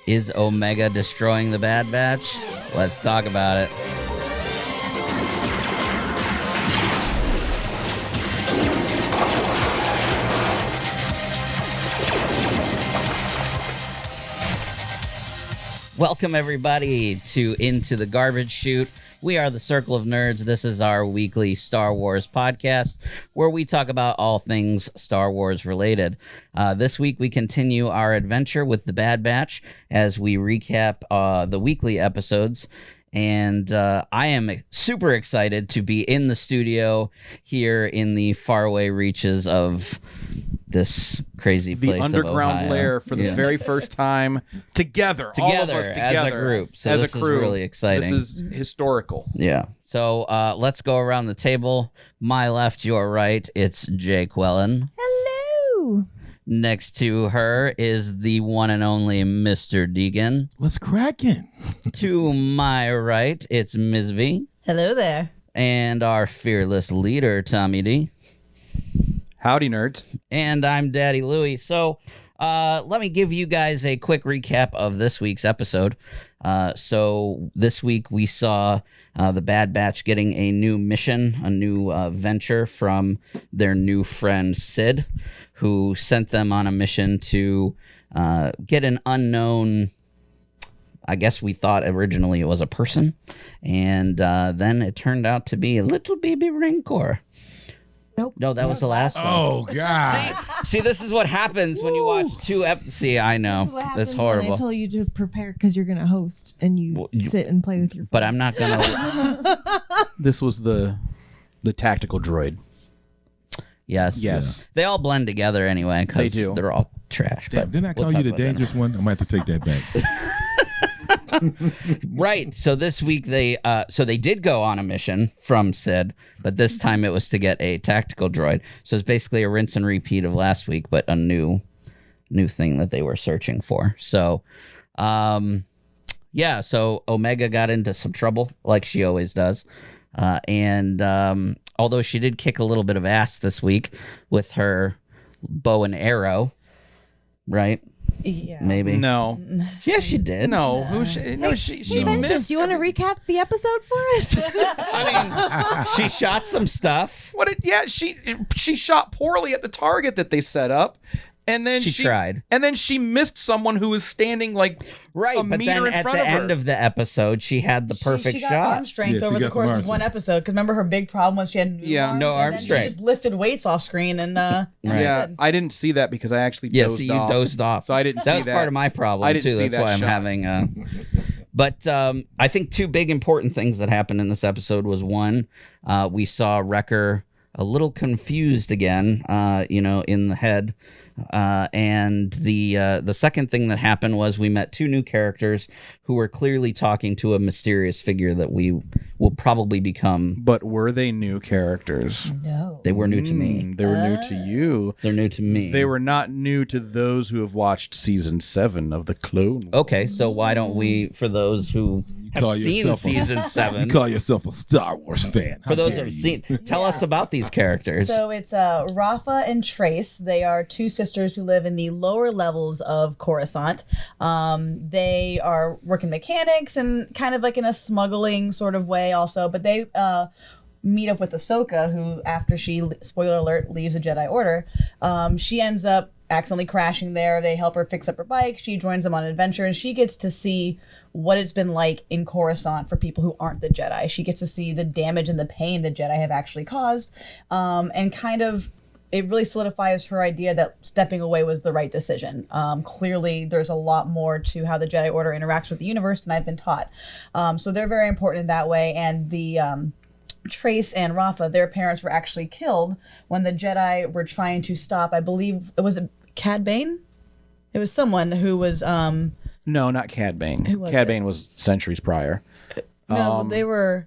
Is Omega destroying the Bad Batch? Let's talk about it. Welcome, everybody, to Into the Garbage Chute. We are the Circle of Nerds. This is our weekly Star Wars podcast where we talk about all things Star Wars related. This week, we continue our adventure with the Bad Batch as we recap the weekly episodes. And I am super excited to be in the studio here in the faraway reaches of this crazy place, the underground of Ohio. lair for the very first time together, all of us together as a group. So as this a crew. is really exciting. This is historical. Yeah. So let's go around the table. My left, your right. It's Jake Wellen. Hello. Next to her is the one and only Mr. Deegan. What's cracking? To my right, it's Ms. V. Hello there. And our fearless leader, Tommy D. Howdy, nerds. And I'm Daddy Louie. So let me give you guys a quick recap of this week's episode. So this week we saw the Bad Batch getting a new mission, a new venture from their new friend Sid, who sent them on a mission to get an unknown, I guess we thought originally it was a person, and then it turned out to be a little baby Rancor. Nope. No, that was the last one. Oh, God. See, this is what happens when you watch two See, I know. This is what happens That's horrible. when I tell you to prepare because you're going to host and you sit and play with your phone. But I'm not going to... This was the tactical droid. Yes. Yes. They all blend together anyway They because do. they're all trash. Damn, but didn't I we'll call talk you the about that. dangerous one? I might have to take that back. Right. So this week they did go on a mission from Sid, but this time it was to get a tactical droid. So it's basically a rinse and repeat of last week, but a new thing that they were searching for. So yeah, so Omega got into some trouble like she always does. And although she did kick a little bit of ass this week with her bow and arrow, right? Yeah. Maybe. No. Yeah, she did. No. She Vengeance, missed. you want to recap the episode for us? I mean, she shot some stuff. She shot poorly at the target that they set up. And then She tried. And then she missed someone who was standing like Right, a but meter then in at front the of her. end of the episode, she had the perfect she got shot. arm strength Yeah, she over the got some course arm of one strength. episode. Because remember, her big problem was she had Yeah. arms, No and arm then strength. She just lifted weights off screen and Yeah, I didn't see that because I actually Yeah, dozed so you off. dozed off. So I didn't that see was that. part of my problem I didn't too. see That's that why I'm shot. having. But I think two big important things that happened in this episode was one, we saw Wrecker a little confused again, in the head. And the second thing that happened was we met two new characters who were clearly talking to a mysterious figure that we will probably become. But were they new characters? no. They were new to me. They were new to you. They're new to me. They were not new to those who have watched season 7 of the Clone Wars. Okay, so why don't we, for those who have call seen yourself a- season 7, You call yourself a Star Wars fan. for those who have seen, tell us about these characters. So it's Rafa and Trace. They are two sisters who live in the lower levels of Coruscant. They are working mechanics and kind of like in a smuggling sort of way also. But they meet up with Ahsoka, who after she, spoiler alert, leaves the Jedi Order, she ends up accidentally crashing there. They help her fix up her bike. She joins them on an adventure, and she gets to see what it's been like in Coruscant for people who aren't the Jedi. She gets to see the damage and the pain the Jedi have actually caused, and kind of it really solidifies her idea that stepping away was the right decision. Clearly, there's a lot more to how the Jedi Order interacts with the universe than I've been taught. So they're very important in that way, and the Trace and Rafa, their parents were actually killed when the Jedi were trying to stop, I believe, was it Cad Bane? It was someone who was, No, not Cad Bane. Who was Cad it? Bane was centuries prior. no, they were,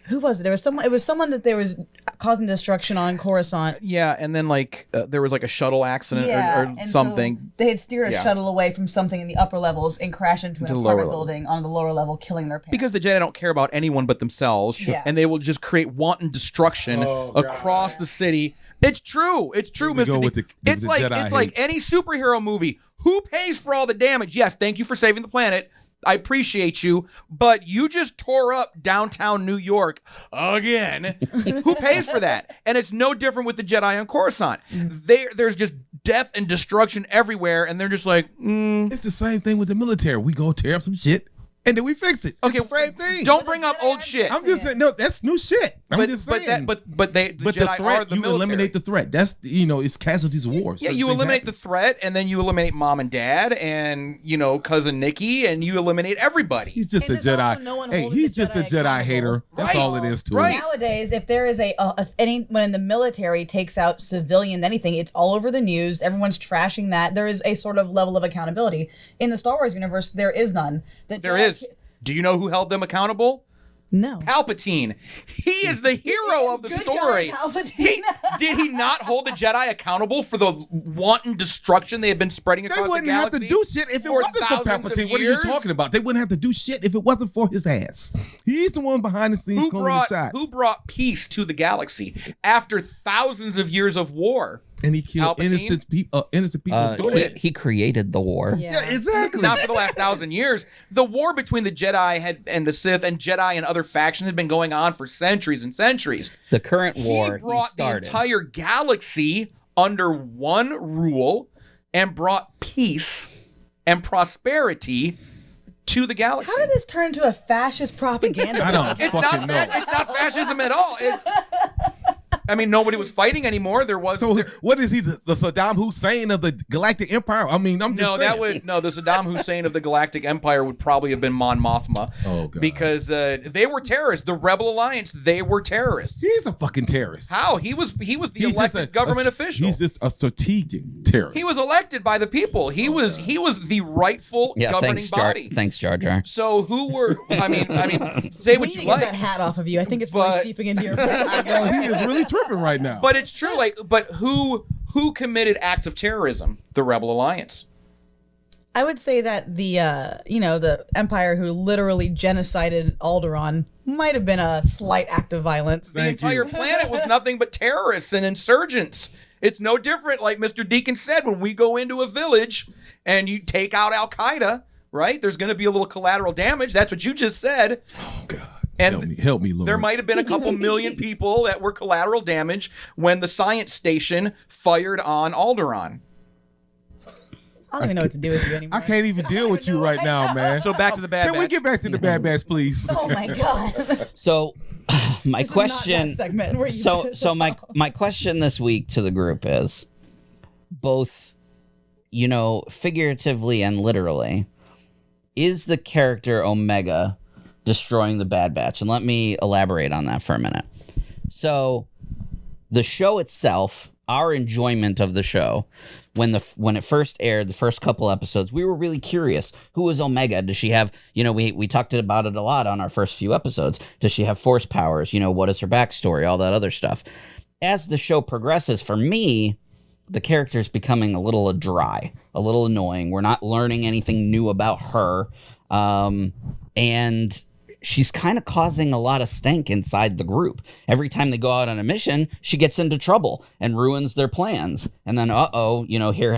who was it? There was someone, it was someone that there was causing destruction on Coruscant. Yeah, and then like there was like a shuttle accident or and something. So they had steered a shuttle away from something in the upper levels and crashed into an the lower apartment level. building on the lower level, killing their parents. Because the Jedi don't care about anyone but themselves, Yeah. and they will just create wanton destruction across the city. It's true. It's true, we Mr. go D. with the It's like Jedi it's like hate. any superhero movie. Who pays for all the damage? Yes, thank you for saving the planet. I appreciate you, but you just tore up downtown New York again. Who pays for that? And it's no different with the Jedi on Coruscant. There's just death and destruction everywhere, and they're just like, It's the same thing with the military. We go tear up some shit and then we fix it. okay, It's the same thing. Don't bring up old shit. I'm just saying, no, that's new shit. I'm but just saying. but the But Jedi the are threat, the you military. eliminate the threat. That's it's casualties of war. Yeah, Certain you things eliminate happen. the threat, and then you eliminate mom and dad, and cousin Nikki, and you eliminate everybody. He's just a And there's also Jedi. no one Hey, holding he's the just a Jedi Jedi accountable. hater. That's Right. all it is to Right. it. Nowadays, if there is if anyone in the military takes out civilians, anything, it's all over the news. Everyone's trashing that. There is a sort of level of accountability. In the Star Wars universe, there is none. There is. Do you know who held them accountable? No. Palpatine. He is the hero of the Good story. guy, Palpatine. Did he not hold the Jedi accountable for the wanton destruction they have been spreading They across the wouldn't have to galaxy? do shit if it for wasn't for thousands of Palpatine. What are you years? talking about? They wouldn't have to do shit if it wasn't for his ass. He's the one behind the scenes Who calling brought the shots. who brought peace to the galaxy after thousands of years of war? And he killed Palpatine? innocent people. Innocent people doing it. He created the war. Yeah, exactly. Not for the last 1,000 years. The war between the Jedi and the Sith and Jedi and other factions had been going on for centuries and centuries. The current war He brought the started. entire galaxy under one rule and brought peace and prosperity to the galaxy. How did this turn into a fascist propaganda? I don't It's fucking know. it's not fascism at all. I mean, nobody was fighting anymore. There was So what is he, the Saddam Hussein of the Galactic Empire? I mean, I'm just saying. the Saddam Hussein of the Galactic Empire would probably have been Mon Mothma. Oh, God. Because they were terrorists. The Rebel Alliance, they were terrorists. He's a fucking terrorist. How? He was the He's just elected government official. He's just a strategic terrorist. He was elected by the people. He was the rightful governing body. Thanks, Jar Jar. So who were? I mean, say We what need you to get that like, hat off of you. I think it's really But- seeping into your I know, he is really tripping right now. but it's true. But who committed acts of terrorism? The Rebel Alliance. I would say that the Empire who literally genocided Alderaan might have been a slight act of violence. The entire planet was nothing but terrorists and insurgents. It's no different, like Mr. Deacon said, when we go into a village and you take out Al Qaeda, right? There's going to be a little collateral damage. That's what you just said. oh, God. And Help me, Lord. there might have been a couple million people that were collateral damage when the science station fired on Alderaan. I don't even know what to do with you anymore. I can't even deal with you right now, man. So back to the Bad Can we Batch. get back to the Bad Batch, please? Oh my god. So, my This is not question. that segment where you So, piss so us my off. my question this week to the group is, both, figuratively and literally, is the character Omega destroying the Bad Batch? And let me elaborate on that for a minute. So, the show itself, our enjoyment of the show, when it first aired, the first couple episodes, we were really curious. Who is Omega? Does she have, we talked about it a lot on our first few episodes. Does she have force powers? What is her backstory? All that other stuff. As the show progresses, for me, the character is becoming a little dry, a little annoying. We're not learning anything new about her. And she's kind of causing a lot of stank inside the group. Every time they go out on a mission, she gets into trouble and ruins their plans. And then,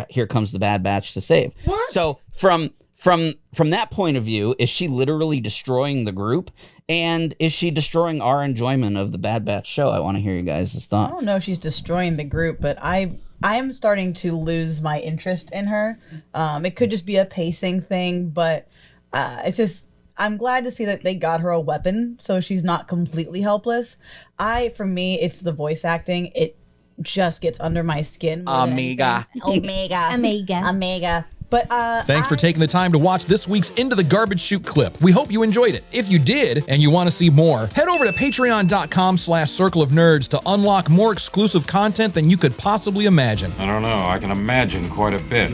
here comes the Bad Batch to save. What? So from that point of view, is she literally destroying the group? And is she destroying our enjoyment of the Bad Batch show? I want to hear you guys' I thoughts. don't know if she's destroying the group, but I am starting to lose my interest in her. It could just be a pacing thing, but it's just, I'm glad to see that they got her a weapon so she's not completely helpless. For me, it's the voice acting. It just gets under my skin. more than Omega. anything. Omega. But Thanks for taking the time to watch this week's Into the Garbage Chute clip. We hope you enjoyed it. If you did, and you want to see more, head over to patreon.com/Circle of Nerds to unlock more exclusive content than you could possibly imagine. I don't know. I can imagine quite a bit.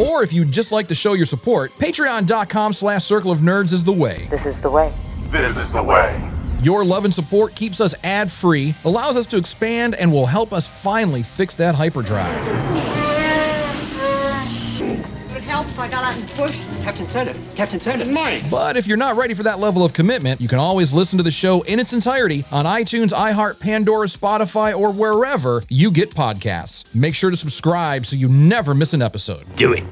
Or if you'd just like to show your support, patreon.com/Circle of Nerds is the way. This is the way. This is the way. Your love and support keeps us ad-free, allows us to expand, and will help us finally fix that hyperdrive. Would it help if I got out in the bush? Captain Turner, Mike! But if you're not ready for that level of commitment, you can always listen to the show in its entirety on iTunes, iHeart, Pandora, Spotify, or wherever you get podcasts. Make sure to subscribe so you never miss an episode. Do it.